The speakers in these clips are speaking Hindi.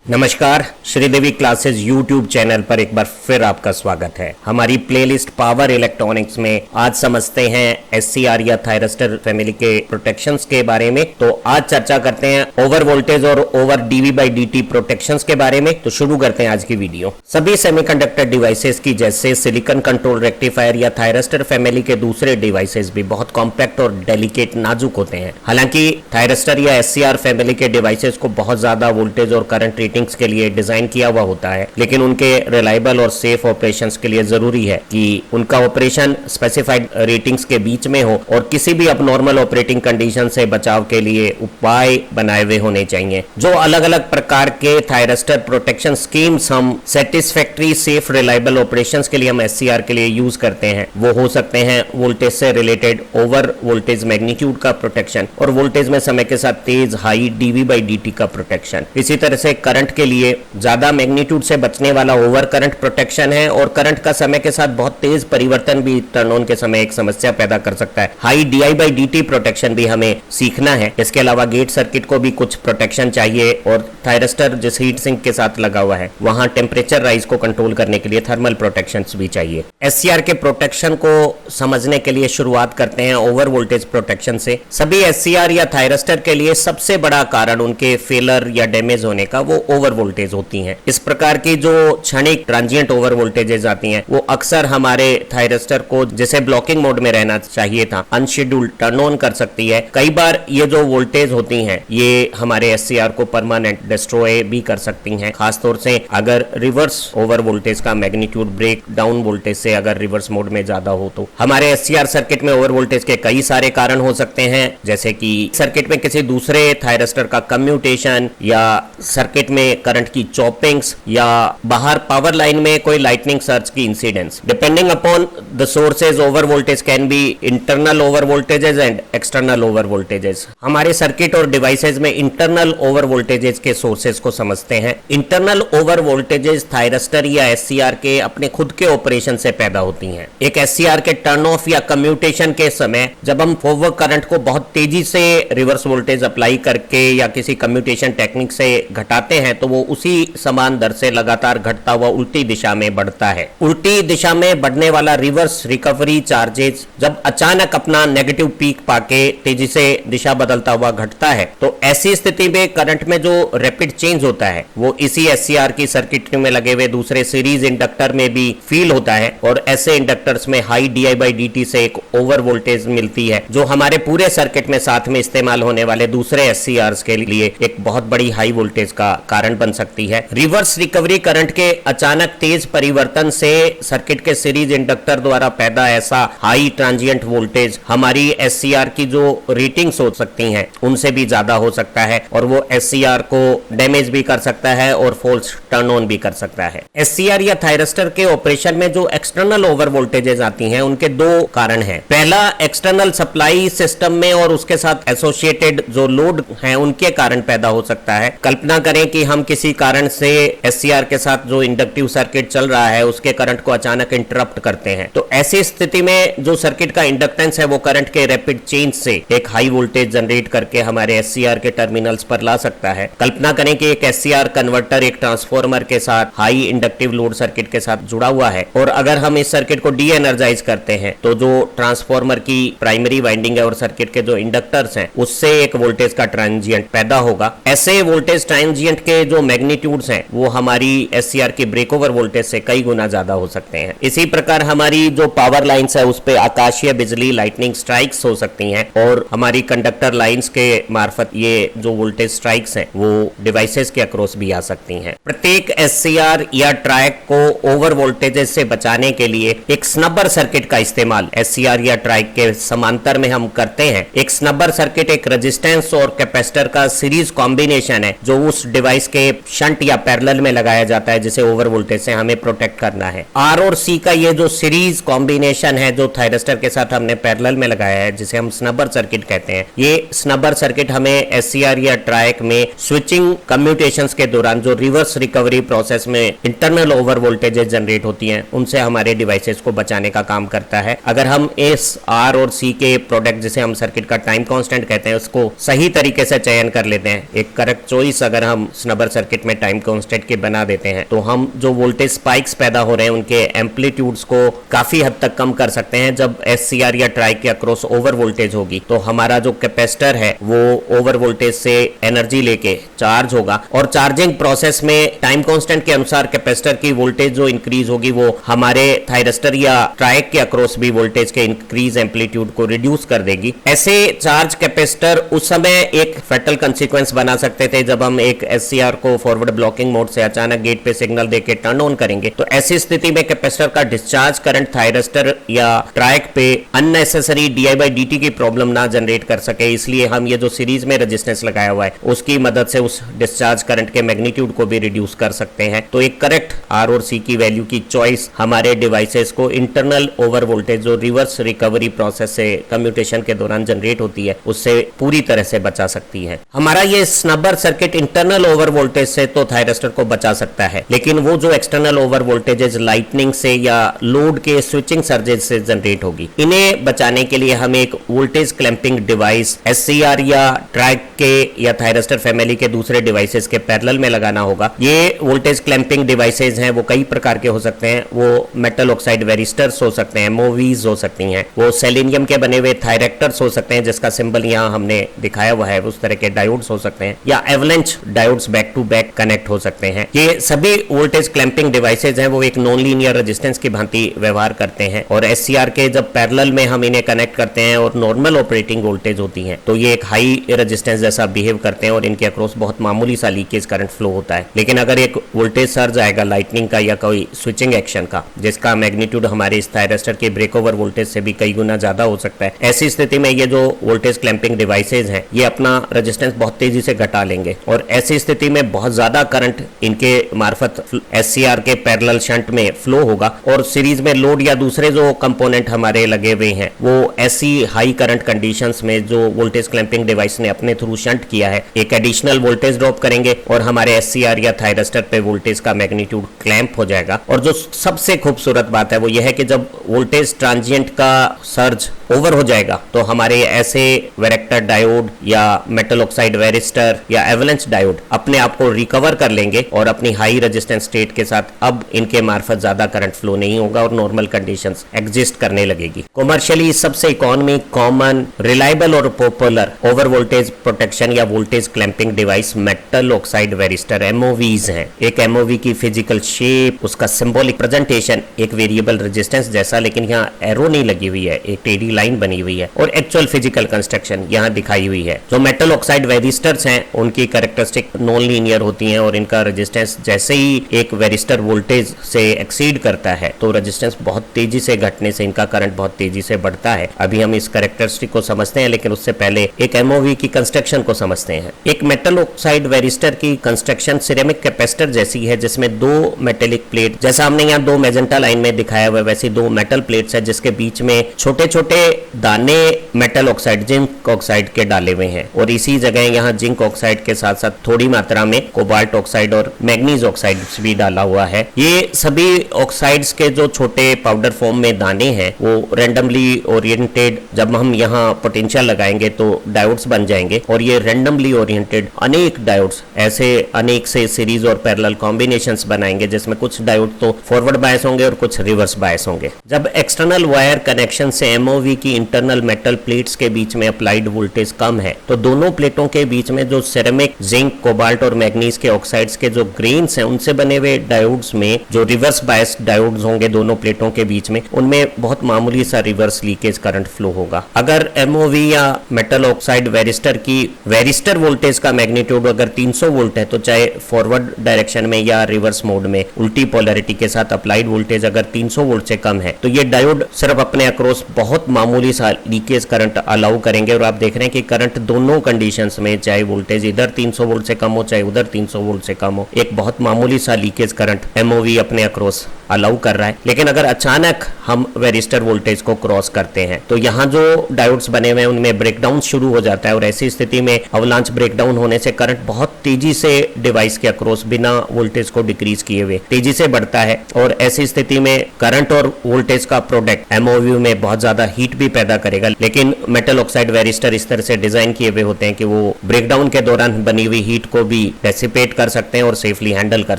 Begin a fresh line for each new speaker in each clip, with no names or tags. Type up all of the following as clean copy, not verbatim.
नमस्कार, श्रीदेवी क्लासेस यूट्यूब चैनल पर एक बार फिर आपका स्वागत है। हमारी प्लेलिस्ट पावर इलेक्ट्रॉनिक्स में आज समझते हैं एससीआर या थायरिस्टर फैमिली के प्रोटेक्शंस के बारे में। तो आज चर्चा करते हैं ओवर वोल्टेज और over dv by dt protections के बारे में। तो शुरू करते हैं आज की वीडियो। सभी सेमीकंडक्टर डिवाइसेस की जैसे सिलिकॉन कंट्रोल रेक्टिफायर या थायरिस्टर फैमिली के दूसरे डिवाइसेस भी बहुत कॉम्पैक्ट और डेलिकेट नाजुक होते हैं। हालांकि थायरिस्टर या एससीआर फैमिली के डिवाइसेस को बहुत ज्यादा वोल्टेज और करंट रेटिंग्स के लिए डिजाइन किया हुआ होता है, लेकिन उनके रिलायबल और सेफ ऑपरेशंस के लिए जरूरी है कि उनका ऑपरेशन स्पेसिफाइड रेटिंग्स के बीच में हो और किसी भी अबनॉर्मल ऑपरेटिंग कंडीशन से बचाव के लिए उपाय बनाए हुए होने चाहिए। जो अलग अलग प्रकार के थायरिस्टर प्रोटेक्शन स्कीम्स हम सेटिस्फैक्ट्री सेफ रिलायबल ऑपरेशंस के लिए हम एससीआर के लिए यूज करते हैं, वो हो सकते हैं वोल्टेज से रिलेटेड ओवर वोल्टेज मैग्नीट्यूड का प्रोटेक्शन और वोल्टेज में समय के साथ तेज हाई डीवी बाई डीटी का प्रोटेक्शन। इसी तरह से करंट के लिए ज्यादा मैग्नीट्यूड से बचने वाला ओवर करंट प्रोटेक्शन है और करंट का समय के साथ बहुत तेज परिवर्तन भी टर्न ऑन के समय एक समस्या पैदा कर सकता है। High di by dt protection भी हमें सीखना है। इसके अलावा गेट सर्किट को भी कुछ प्रोटेक्शन चाहिए और थायरिस्टर जिस हीट सिंक के साथ लगा हुआ है वहां टेम्परेचर राइज को कंट्रोल करने के लिए थर्मल प्रोटेक्शन भी चाहिए। एससीआर के प्रोटेक्शन को समझने के लिए शुरुआत करते हैं ओवर वोल्टेज प्रोटेक्शन से। सभी एससीआर या थायरिस्टर के लिए सबसे बड़ा कारण उनके फेलर या डैमेज होने का वो ओवर वोल्टेज होती हैं। इस प्रकार की जो क्षणिक ट्रांजिएंट ओवर वोल्टेजेस आती हैं वो अक्सर हमारे थायरिस्टर को जैसे ब्लॉकिंग मोड में रहना चाहिए था अनशेड्यूल्ड टर्न ऑन कर सकती है। कई बार ये जो वोल्टेज होती हैं ये हमारे एससीआर को परमानेंट डिस्ट्रॉय भी कर सकती हैं, खासतौर से अगर रिवर्स ओवर वोल्टेज का मैग्नीट्यूड ब्रेक डाउन वोल्टेज से अगर रिवर्स मोड में ज्यादा हो। तो हमारे एससीआर सर्किट में ओवर वोल्टेज के कई सारे कारण हो सकते हैं, जैसे कि सर्किट में किसी दूसरे थायरिस्टर का कम्यूटेशन या सर्किट में करंट की चॉपिंग्स या बाहर पावर लाइन में कोई लाइटनिंग सर्ज की incidence. Depending upon the sources over voltage can be internal over voltages and external over voltages. हमारे सर्किट और डिवाइसेज में इंटरनल ओवर वोल्टेजेस के सोर्सेज को समझते हैं। इंटरनल ओवर वोल्टेजेस थायरिस्टर या एससीआर के अपने खुद के ऑपरेशन से पैदा होती हैं। एक एससीआर के टर्न ऑफ या कम्यूटेशन के समय जब हम फॉरवर्ड करंट को बहुत तेजी से रिवर्स वोल्टेज अप्लाई करके या किसी कम्यूटेशन टेक्निक से घटाते हैं तो वो उसी समान दर से लगातार घटता हुआ उल्टी दिशा में बढ़ता है। उल्टी दिशा में बढ़ने वाला रिवर्स रिकवरी चार्जेस जब अचानक अपना नेगेटिव पीक पाके तेजी से दिशा बदलता हुआ घटता है तो ऐसी स्थिति में करंट में जो रैपिड चेंज होता है वो इसी एससीआर की सर्किट में लगे हुए दूसरे सीरीज इंडक्टर में भी फील होता है और ऐसे इंडक्टर्स में हाई डीआई बाई डीटी से एक ओवर वोल्टेज मिलती है जो हमारे पूरे सर्किट में साथ में इस्तेमाल होने वाले दूसरे एससीआर के लिए एक बहुत बड़ी हाई वोल्टेज का कारण बन सकती है। रिवर्स रिकवरी करंट के अचानक तेज परिवर्तन से सर्किट के सीरीज इंडक्टर द्वारा पैदा ऐसा हाई ट्रांजिएंट वोल्टेज हमारी एससीआर की जो रेटिंग्स हो सकती हैं उनसे भी ज्यादा हो सकता है और वो एससीआर को डैमेज भी कर सकता है और फॉल्स टर्न ऑन भी कर सकता है। एससीआर या थायरिस्टर के ऑपरेशन में जो एक्सटर्नल ओवर वोल्टेजेस आती हैं उनके दो कारण हैं। पहला एक्सटर्नल सप्लाई सिस्टम में और उसके साथ एसोसिएटेड जो लोड है उनके कारण पैदा हो सकता है। कल्पना करें कि हम किसी कारण से एससीआर के साथ जो इंडक्टिव सर्किट चल रहा है उसके करंट को अचानक इंटरप्ट करते हैं तो ऐसी स्थिति में जो सर्किट का इंडक्टेंस है वो करंट के रैपिड चेंज से एक हाई वोल्टेज जनरेट करके हमारे एससीआर के टर्मिनल्स पर ला सकता है। कल्पना करें कि एक एससीआर कन्वर्टर एक ट्रांसफार्मर के साथ हाई इंडक्टिव लोड सर्किट के साथ जुड़ा हुआ है और अगर हम इस सर्किट को डी एनर्जाइज करते हैं तो जो ट्रांसफार्मर की प्राइमरी वाइंडिंग है और सर्किट के जो इंडक्टर्स हैं उससे एक वोल्टेज का ट्रांजिएंट पैदा होगा। ऐसे वोल्टेज ट्रांजिएंट के जो मैग्नीट्यूड्स हैं वो हमारी एससीआर की ब्रेकओवर वोल्टेज से कई गुना ज्यादा हो सकते हैं। इसी प्रकार हमारी जो पावर लाइंस है उस पे आकाशीय बिजली लाइटनिंग स्ट्राइक्स हो सकती हैं और हमारी कंडक्टर लाइंस के मार्फत ये जो वोल्टेज स्ट्राइक्स हैं वो डिवाइसेस के अक्रॉस भी आ सकती हैं। प्रत्येक एससीआर या ट्रैक को ओवर वोल्टेजेस से बचाने के लिए एक स्नबर सर्किट का इस्तेमाल एससीआर या ट्रैक के समांतर में हम करते हैं। एक स्नबर सर्किट एक रेजिस्टेंस और कैपेसिटर का सीरीज कॉम्बिनेशन है जो उस डिवाइस के शंट या पैरेलल में लगाया जाता है जिसे ओवर वोल्टेज से हमें प्रोटेक्ट करना है। आर और सी का ये जो सीरीज कॉम्बिनेशन है जो थायरिस्टर के साथ हमने पैरेलल में लगाया है जिसे हम स्नबर सर्किट कहते हैं, ये स्नबर सर्किट हमें एससीआर या ट्रैक में स्विचिंग कम्यूटेशंस के दौरान जो रिवर्स रिकवरी प्रोसेस में इंटरनल ओवर वोल्टेजेस जनरेट होती हैं उनसे हमारे डिवाइसेस को बचाने का काम करता है। अगर हम इस आर और सी के प्रोडक्ट जिसे हम सर्किट का टाइम कांस्टेंट कहते हैं उसको सही तरीके से चयन कर लेते हैं, एक करेक्ट चॉइस अगर हम स्नबर स्नबर सर्किट में टाइम कांस्टेंट के बना देते हैं, तो हम जो वोल्टेज स्पाइक्स पैदा हो रहे हैं उनके एम्पलीट्यूड्स को काफी हद तक कम कर सकते हैं। जब SCR या ट्राइक के अक्रॉस ओवर वोल्टेज होगी तो हमारा जो कैपेसिटर है वो ओवर वोल्टेज से एनर्जी लेके चार्ज होगा, और चार्जिंग प्रोसेस में टाइम कांस्टेंट के अनुसार कैपेसिटर की वोल्टेज जो इंक्रीज होगी वो हमारे थायरिस्टर या ट्राइक के अक्रॉस भी वोल्टेज के इंक्रीज एम्पलीट्यूड को रिड्यूस कर देगी। ऐसे चार्ज कैपेसिटर उस समय एक फैटल कंसीक्वेंस बना सकते थे जब हम एक SCR को फॉरवर्ड ब्लॉकिंग मोड से अचानक गेट पे सिग्नल देके टर्न ऑन करेंगे, तो ऐसी स्थिति में कैपेसिटर का डिस्चार्ज करंट थायरिस्टर या ट्राइक पे अननेसेसरी DI/dt की प्रॉब्लम ना जनरेट कर सके, इसलिए हम ये जो सीरीज में रेजिस्टेंस लगाया हुआ है उसकी मदद से उस डिस्चार्ज करंट के मैग्नीट्यूड को भी रिड्यूस कर सकते हैं। तो एक करेक्ट R और C की वैल्यू की चॉइस हमारे डिवाइसेस को इंटरनल ओवर वोल्टेज जो रिवर्स रिकवरी प्रोसेस से कम्यूटेशन के दौरान जनरेट होती है उससे पूरी तरह से बचा सकती है। हमारा ये स्नबर सर्किट इंटरनल ओवर वोल्टेज से तो थायरिस्टर को बचा सकता है, लेकिन वो जो एक्सटर्नल ओवर वोल्टेजेस लाइटनिंग से या लोड के स्विचिंग सर्जेस से जनरेट होगी, इन्हें बचाने के लिए हम एक वोल्टेज क्लैंपिंग डिवाइस SCR या ट्राइक के या थायरिस्टर फैमिली के दूसरे डिवाइसेस के पैरेलल में लगाना होगा। ये वोल्टेज क्लैंपिंग डिवाइसेस हैं वो कई प्रकार के हो सकते हैं। वो मेटल ऑक्साइड वेरिस्टर्स हो सकते हैं, MOVs हो सकती हैं, वो सेलेनियम के बने हुए थायरेक्टर्स हो सकते हैं जिसका सिंबल यहाँ हमने दिखाया हुआ है, उस तरह के डायोड्स हो सकते हैं, या avalanche diodes back to back connect हो सकते हैं। ये सभी वोल्टेज क्लैंपिंग डिवाइसेस हैं वो एक नॉन लीनियर रेजिस्टेंस की भांति व्यवहार करते हैं, और SCR के जब पैरेलल में हम इन्हें कनेक्ट करते हैं और नॉर्मल ऑपरेटिंग वोल्टेज होती है तो ये एक हाई रेजिस्टेंस जैसा बिहेव करते हैं और इनके अक्रॉस बहुत मामूली सा लीकेज करंट फ्लो होता है। लेकिन अगर एक वोल्टेज सर्ज आएगा लाइटनिंग का या कोई स्विचिंग एक्शन का जिसका मैग्नीट्यूड हमारे इस थायरिस्टर के ब्रेकओवर वोल्टेज से भी कई गुना ज्यादा हो सकता है, ऐसी स्थिति में ये जो वोल्टेज क्लैंपिंग डिवाइसेज हैं ये अपना रेजिस्टेंस बहुत तेजी से घटा लेंगे, और ऐसी स्थिति में बहुत ज्यादा करंट इनके मार्फत SCR के पैरेलल शंट में फ्लो होगा, और सीरीज में लोड या दूसरे जो कंपोनेंट हमारे लगे हुए हैं वो ऐसी हाई करंट कंडीशंस में जो वोल्टेज क्लैंपिंग डिवाइस ने अपने थ्रू शंट किया है एक एडिशनल वोल्टेज ड्रॉप करेंगे और हमारे SCR या थायरिस्टर पे वोल्टेज का मैग्नीट्यूड क्लैंप हो जाएगा। और जो सबसे खूबसूरत बात है वो यह है कि जब वोल्टेज ट्रांजिएंट का सर्ज ओवर हो जाएगा तो हमारे ऐसे वेरेक्टर डायोड या मेटल ऑक्साइड वेरिस्टर या एवलेंच डायोड अपने आप को रिकवर कर लेंगे और अपनी हाई रेजिस्टेंस स्टेट के साथ अब इनके मार्फत ज्यादा करंट फ्लो नहीं होगा और नॉर्मल कंडीशंस एग्जिस्ट करने लगेगी। कॉमर्शियली सबसे इकोनॉमिक, कॉमन, रिलायबल और पॉपुलर ओवर वोल्टेज प्रोटेक्शन या voltage clamping device metal oxide varistor MOVs हैं। एक MOV की फिजिकल शेप, उसका सिंबॉलिक प्रेजेंटेशन एक वेरिएबल रेजिस्टेंस जैसा, लेकिन यहाँ एरो नहीं लगी हुई है, एक टेढ़ी लाइन बनी हुई है, और एक्चुअल फिजिकल कंस्ट्रक्शन यहाँ दिखाई हुई है। जो मेटल ऑक्साइड वेरिस्टर्स हैं उनकी कैरेक्टरिस्टिक नॉन लीनियर होती हैं और इनका रेजिस्टेंस जैसे ही एक वेरिस्टर वोल्टेज से एक्सीड करता है तो रेजिस्टेंस बहुत तेजी से घटने से इनका करंट बहुत तेजी से बढ़ता है। अभी हम इस कैरेक्टरिस्टिक को समझते हैं, लेकिन उससे पहले एक MOV की कंस्ट्रक्शन को समझते हैं। एक मेटल ऑक्साइड वेरिस्टर की कंस्ट्रक्शन सिरेमिक कैपेसिटर जैसी है जिसमें दो मेटेलिक प्लेट, जैसा हमने यहाँ दो मैजेंटा लाइन में दिखाया हुआ है वैसे दो मेटल प्लेट्स है जिसके बीच में छोटे छोटे दाने मेटल ऑक्साइड जिंक ऑक्साइड के डाले हुए हैं, और इसी जगह यहाँ जिंक ऑक्साइड के साथ साथ थोड़ी मात्रा में कोबाल्ट ऑक्साइड और मैग्नीज ऑक्साइड भी डाला हुआ है। ये सभी ऑक्साइड्स के जो छोटे पाउडर फॉर्म में दाने हैं वो रेंडमली ओरिएंटेड, जब हम यहाँ पोटेंशियल लगाएंगे तो डायोड्स बन जाएंगे, और ये रेंडमली ओरिएंटेड अनेक डायोड्स ऐसे अनेक से सीरीज और पैरेलल कॉम्बिनेशंस बनाएंगे जिसमें कुछ डायोड तो फॉरवर्ड बायस होंगे और कुछ रिवर्स बायस होंगे। जब एक्सटर्नल वायर कनेक्शन से MOV की इंटरनल मेटल प्लेट्स के बीच में अप्लाइड वोल्टेज कम है तो दोनों प्लेटों के बीच में जो सिरेमिक, जिंक, कोबाल्ट और मैग्नीज के ऑक्साइड्स के जो ग्रेन्स हैं उनसे बने हुए डायोड्स में जो रिवर्स बायस डायोड्स होंगे दोनों प्लेटों के बीच में, उनमें बहुत मामूली सा रिवर्स लीकेज करंट फ्लो होगा। अगर MOV या मेटल ऑक्साइड वेरिस्टर की वेरिस्टर वोल्टेज का मैग्नीट्यूड अगर 300 वोल्ट है तो चाहे फॉरवर्ड डायरेक्शन में या रिवर्स मोड में उल्टी पोलैरिटी के साथ अप्लाइड वोल्टेज अगर 300 वोल्ट से कम है तो ये डायोड सिर्फ अपने अक्रॉस बहुत मामूली सा लीकेज करंट अलाउ करेंगे, और आप देख रहे हैं कि करंट दोनों कंडीशंस में चाहे वोल्टेज इधर 300 वोल्ट से कम हो चाहे उधर 300 वोल्ट से कम हो एक बहुत मामूली सा लीकेज करंट MOV अपने अक्रॉस अलाउ कर रहा है। लेकिन अगर अचानक हम वेरिस्टर वोल्टेज को क्रॉस करते हैं तो यहाँ जो डायोड्स बने हुए हैं उनमें ब्रेकडाउन शुरू हो जाता है, और ऐसी स्थिति में अवलांच ब्रेकडाउन होने से करंट बहुत तेजी से डिवाइस के अक्रॉस बिना वोल्टेज को डिक्रीज किए हुए तेजी से बढ़ता है, और ऐसी स्थिति में करंट और वोल्टेज का प्रोडक्ट MOV में बहुत ज्यादा हीट भी पैदा करेगा। लेकिन मेटल ऑक्साइड वेरिस्टर इस तरह से डिजाइन किए हुए होते हैं कि वो ब्रेकडाउन के दौरान बनी हुई हीट को भी सेफली डेसिपेट कर सकते हैं और सेफली हैंडल कर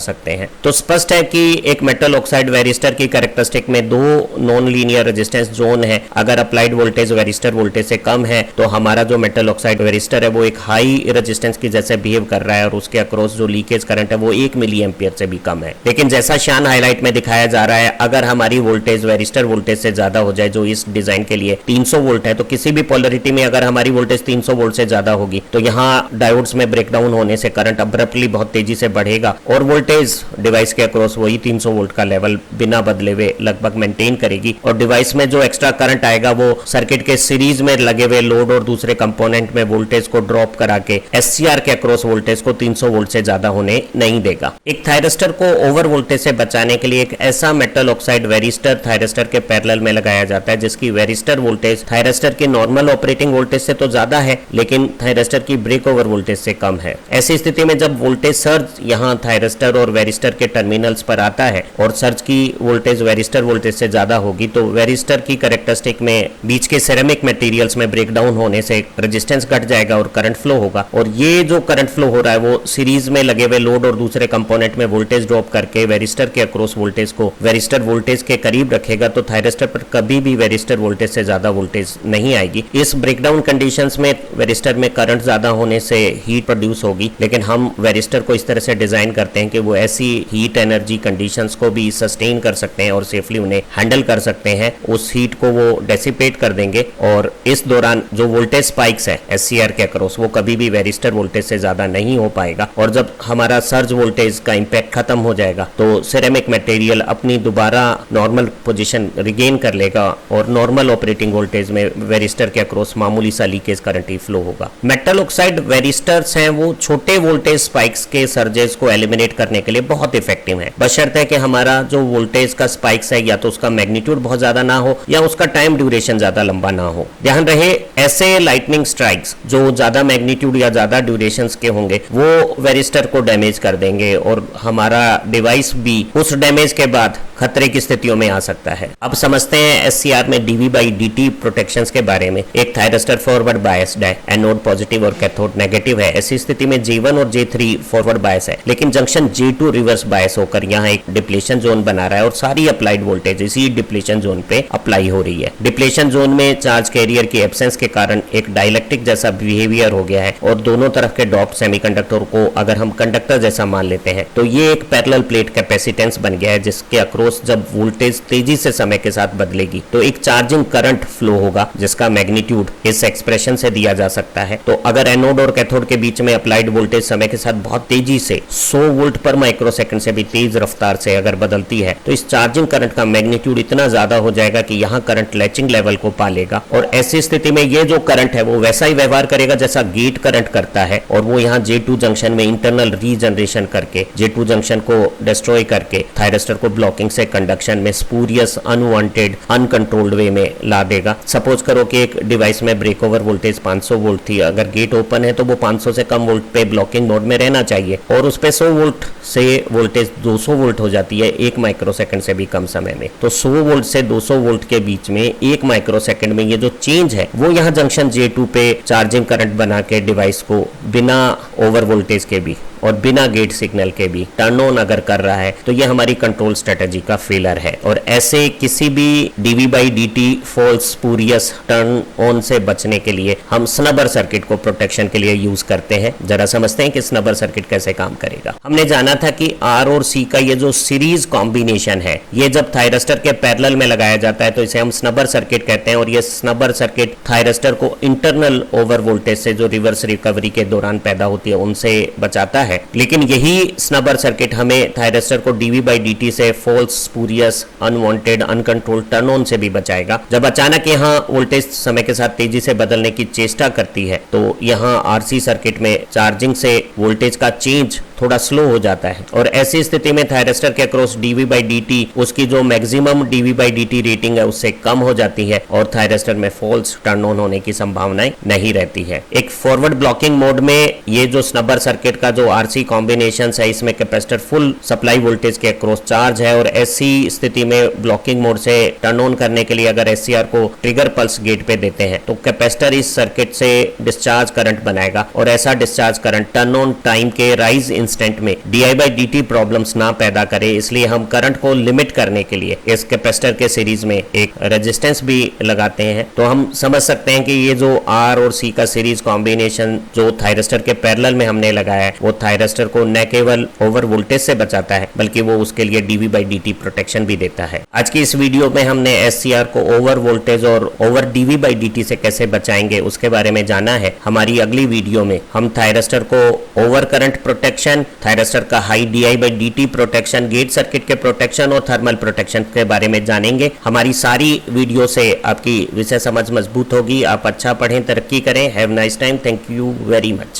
सकते हैं। तो स्पष्ट है कि एक मेटल ऑक्साइड वेरिस्टर की कैरेक्टरिस्टिक में दो नॉन लीनियर रेजिस्टेंस जोन है। अगर अप्लाइड वोल्टेज वेरिस्टर वोल्टेज से कम है तो हमारा जो मेटल ऑक्साइड वेरिस्टर है वो एक हाई रेजिस्टेंस की जैसे बिहेव कर रहा है और उसके अक्रॉस जो लीकेज करंट है वो 1 मिली एम्पियर से भी कम है। लेकिन जैसा शान हाईलाइट में दिखाया जा रहा है, अगर हमारी वोल्टेज वेरिस्टर वोल्टेज से ज्यादा हो जाए जो इस डिजाइन के लिए 300 वोल्ट है, तो किसी भी पोलरिटी में अगर हमारी वोल्टेज 300 वोल्ट से ज्यादा होगी तो यहाँ डायोड्स में ब्रेकडाउन होने से करंट अब्रप्टली बहुत तेजी से बढ़ेगा और वोल्टेज डिवाइस के अक्रॉस वही 300 वोल्ट का लेवल बिना बदले हुए लगभग मेंटेन करेगी और डिवाइस में जो एक्स्ट्रा करंट आएगा वो सर्किट के सीरीज में लगे हुए लोड और दूसरे कंपोनेंट में वोल्टेज को ड्रॉप करा के एससीआर के अक्रॉस वोल्टेज को 300 वोल्ट से ज्यादा होने नहीं देगा। एक थायरिस्टर को ओवर वोल्टेज से बचाने के लिए एक ऐसा मेटल ऑक्साइड वेरिस्टर थायरिस्टर के पैरेलल में लगाया जाता है जिसकी वेरिस्टर वोल्टेज थायरिस्टर की नॉर्मल ऑपरेटिंग वोल्टेज से तो ज्यादा है लेकिन थायरिस्टर की ब्रेक ओवर वोल्टेज से कम है। ऐसी स्थिति में जब वोल्टेज सर्ज यहाँ थायरिस्टर और वेरिस्टर के टर्मिनल्स पर आता है और सर्ज की वोल्टेज वेरिस्टर वोल्टेज से ज्यादा होगी तो वेरिस्टर की कैरेक्टरिस्टिक में बीच के सिरेमिक मटेरियल्स में ब्रेकडाउन होने से रेजिस्टेंस घट जाएगा और करंट फ्लो होगा और ये जो करंट फ्लो हो रहा है वो सीरीज में लगे हुए लोड और दूसरे कंपोनेंट में वोल्टेज ड्रॉप करके वेरिस्टर के अक्रॉस वोल्टेज को वेरिस्टर वोल्टेज के करीब रखेगा तो थायरिस्टर पर कभी भी वेरिस्टर वोल्टेज से ज्यादा वोल्टेज नहीं आएगी। इस ब्रेकडाउन कंडीशंस में वेरिस्टर में करंट ज्यादा होने से हीट प्रोड्यूस होगी, लेकिन हम वेरिस्टर को इस तरह से डिजाइन करते हैं कि वो ऐसी हीट एनर्जी कंडीशंस को भी सस्टेन कर सकते हैं और सेफली उन्हें हैंडल कर सकते हैं। उस हीट को वो डेसिपेट कर देंगे और इस दौरान जो वोल्टेज स्पाइक्स है एससीआर के अक्रॉस वो कभी भी वेरिस्टर वोल्टेज से ज्यादा नहीं हो पाएगा और जब हमारा सर्ज वोल्टेज का इंपैक्ट खत्म हो जाएगा तो सिरेमिक मटेरियल अपनी दोबारा नॉर्मल पोजीशन रिगेन कर लेगा और नॉर्मल ऑपरेटिंग वोल्टेज में वेरिस्टर के अक्रॉस मामूली सा लीकेज करंट ही फ्लो होगा। मेटल ऑक्साइड वेरिस्टर्स हैं वो छोटे वोल्टेज स्पाइक्स के सर्जेस को एलिमिनेट करने के लिए बहुत इफेक्टिव है, बशर्ते कि हमारा जो वोल्टेज का स्पाइक्स है या तो उसका मैग्नीट्यूड बहुत ज्यादा ना हो या उसका टाइम ड्यूरेशन ज्यादा लंबा ना हो। ध्यान रहे ऐसे लाइटनिंग स्ट्राइक्स जो ज्यादा मैग्नीट्यूड या ज्यादा ड्यूरेशन के होंगे वो वेरिस्टर को डैमेज कर देंगे और हमारा डिवाइस भी उस डैमेज के बाद खतरे की स्थितियों में आ सकता है। अब समझते हैं एससीआर में डीवी/डीटी प्रोटेक्शंस के बारे में। एक थायरिस्टर फॉरवर्ड बायस्ड है, एनोड पॉजिटिव और कैथोड नेगेटिव है। ऐसी स्थिति में J1 और J3 फॉरवर्ड बायस है लेकिन जंक्शन J2 रिवर्स बायस होकर यहाँ एक डिप्लेशन जोन बना रहा है और सारी अप्लाइड वोल्टेज इसी डिप्लेशन जोन पे अप्लाई हो रही है। डिप्लेशन जोन में चार्ज कैरियर की एब्सेंस के कारण एक डाइलेक्ट्रिक जैसा बिहेवियर हो गया है और दोनों तरफ के डॉट सेमीकंडक्टर को अगर हम कंडक्टर जैसा मान लेते हैं तो ये एक पैरेलल प्लेट कैपेसिटेंस बन गया है जिसके अक्रॉस जब वोल्टेज तेजी से समय के साथ बदलेगी तो एक चार्जिंग करंट फ्लो होगा जिसका मैग्नीट्यूड इस एक्सप्रेशन से दिया जा सकता है। तो अगर एनोड और कैथोड के बीच में अप्लाइड वोल्टेज समय के साथ बहुत तेजी से 100 वोल्ट पर माइक्रोसेकंड से भी तेज रफ्तार से अगर बदलती है तो इस चार्जिंग करंट का मैग्नीट्यूड इतना ज्यादा हो जाएगा कि यहाँ करंट लैचिंग लेवल को पा लेगा और ऐसी स्थिति में ये जो करंट है वो वैसा ही व्यवहार करेगा जैसा गेट करंट करता है और वो यहाँ J2 जंक्शन में इंटरनल रीजनरेशन करके J2 जंक्शन को डिस्ट्रॉय करके थायरिस्टर को ब्लॉकिंग से कंडक्शन में स्पूरियस अनवांटेड अनकंट्रोल्ड वे में ला देगा। सपोज करो कि एक डिवाइस में ब्रेक ओवर वोल्टेज 500 वोल्ट थी, अगर गेट ओपन है तो वो 500 से कम वोल्ट पे ब्लॉकिंग मोड में रहना चाहिए और उस पे 100 वोल्ट से वोल्टेज 200 वोल्ट हो जाती है 1 माइक्रोसेकंड से भी कम समय में। तो 100 वोल्ट से 200 वोल्ट के बीच में 1 माइक्रोसेकंड में ये जो चेंज है वो यहाँ जंक्शन J2 पे चार्जिंग करंट बना के डिवाइस को बिना ओवर वोल्टेज के भी और बिना गेट सिग्नल के भी टर्न ऑन अगर कर रहा है तो ये हमारी कंट्रोल स्ट्रेटजी का फेलर है और ऐसे किसी भी डीवी/डीटी फॉल्स स्पूरियस टर्न ऑन से बचने के लिए हम स्नबर सर्किट को प्रोटेक्शन के लिए यूज करते हैं। जरा समझते हैं कि स्नबर सर्किट कैसे काम करेगा। हमने जाना था कि R और C का ये जो सीरीज कॉम्बिनेशन है ये जब थायरिस्टर के पैरेलल में लगाया जाता है तो इसे हम स्नबर सर्किट कहते हैं और ये स्नबर सर्किट थायरिस्टर को इंटरनल ओवर वोल्टेज से जो रिवर्स रिकवरी के दौरान पैदा होती है उनसे बचाता है। लेकिन यही स्नबर सर्किट हमें थायरिस्टर को डीवी/डीटी से false spurious unwanted uncontrolled turn on से भी बचाएगा। जब अचानक यहाँ वोल्टेज समय के साथ तेजी से बदलने की चेष्टा करती है तो यहाँ आरसी सर्किट में चार्जिंग से वोल्टेज का चेंज थोड़ा स्लो हो जाता है और ऐसी स्थिति में थायरिस्टर के अक्रॉस dV/dt उसकी जो मैक्सिमम dV/dt रेटिंग है उससे कम हो जाती है और थायरिस्टर में फॉल्स टर्न ऑन होने की संभावनाएं नहीं रहती है। एक फॉरवर्ड ब्लॉकिंग मोड में ये जो स्नबर सर्किट का जो RC कॉम्बिनेशन है इसमें कैपेसिटर फुल सप्लाई वोल्टेज के अक्रॉस चार्ज है और ऐसी स्थिति में ब्लॉकिंग मोड से टर्न ऑन करने के लिए अगर SCR को ट्रिगर पल्स गेट पे देते हैं तो कैपेसिटर इस सर्किट से डिस्चार्ज करंट बनाएगा और ऐसा discharge current turn on time के राइज इंस्टेंट में di/dt प्रॉब्लम्स ना पैदा करे, इसलिए हम करंट को लिमिट करने के लिए इस कैपेसिटर के सीरीज में एक रेजिस्टेंस भी लगाते हैं। तो हम समझ सकते हैं कि ये जो R और C का सीरीज कॉम्बिनेशन जो थायरिस्टर के पैरेलल में हमने लगाया है वो थायरिस्टर को न केवल ओवर वोल्टेज से बचाता है बल्कि वो उसके लिए dV/dt प्रोटेक्शन भी देता है। आज की इस वीडियो में हमने SCR को ओवर वोल्टेज और ओवर dV/dt से कैसे बचाएंगे उसके बारे में जाना है। हमारी अगली वीडियो में हम थायरिस्टर को ओवर करंट प्रोटेक्शन, थायरिस्टर का high di/dt protection, gate circuit के प्रोटेक्शन और थर्मल प्रोटेक्शन के बारे में जानेंगे। हमारी सारी वीडियो से आपकी विषय समझ मजबूत होगी। आप अच्छा पढ़ें, तरक्की करें। Have nice time. Thank you very much.